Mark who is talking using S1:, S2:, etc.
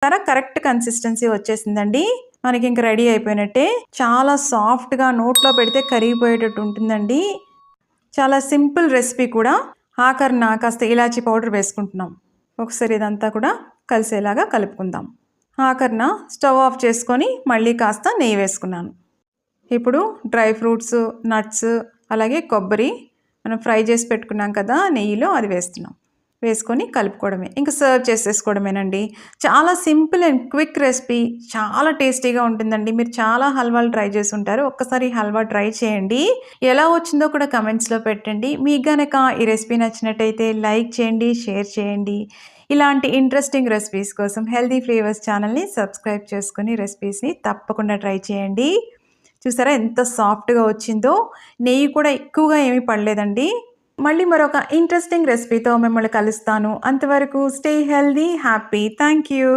S1: Correct consistency వచ్చేసిందండి. మనకి ఇంక రెడీ అయిపోయినట్టే. చాలా సాఫ్ట్‌గా నోట్లో పెడితే కరిగిపోయేటట్టు ఉంటుందండి. చాలా సింపుల్ రెసిపీ కూడా. ఆఖరిన కాస్త ఇలాచీ పౌడర్ వేసుకుంటున్నాం. ఒకసారి ఇదంతా కూడా కలిసేలాగా కలుపుకుందాం. ఆఖరిన స్టవ్ ఆఫ్ చేసుకొని మళ్ళీ కాస్త నెయ్యి వేసుకున్నాను. ఇప్పుడు డ్రై ఫ్రూట్స్, నట్స్ అలాగే కొబ్బరి మనం ఫ్రై చేసి పెట్టుకున్నాం కదా నెయ్యిలో, అది వేస్తున్నాం. వేసుకొని కలుపుకోవడమే. ఇంకా సర్వ్ చేసేసుకోవడమేనండి. చాలా సింపుల్ అండ్ క్విక్ రెసిపీ. చాలా టేస్టీగా ఉంటుందండి. మీరు చాలా హల్వాలు ట్రై చేసి ఉంటారు. ఒక్కసారి హల్వా ట్రై చేయండి. ఎలా వచ్చిందో కూడా కమెంట్స్‌లో పెట్టండి. మీకు గనక ఈ రెసిపీ నచ్చినట్టయితే లైక్ చేయండి, షేర్ చేయండి. ఇలాంటి ఇంట్రెస్టింగ్ రెసిపీస్ కోసం హెల్తీ ఫ్లేవర్స్ ఛానల్‌ని సబ్స్క్రైబ్ చేసుకొని రెసిపీస్‌ని తప్పకుండా ట్రై చేయండి. చూసారా ఎంత సాఫ్ట్‌గా వచ్చిందో. నెయ్యి కూడా ఎక్కువగా ఏమీ పడలేదండి. మళ్ళీ మరొక ఇంట్రెస్టింగ్ రెసిపీతో మిమ్మల్ని కలుస్తాను. అంతవరకు stay healthy, happy. Thank you.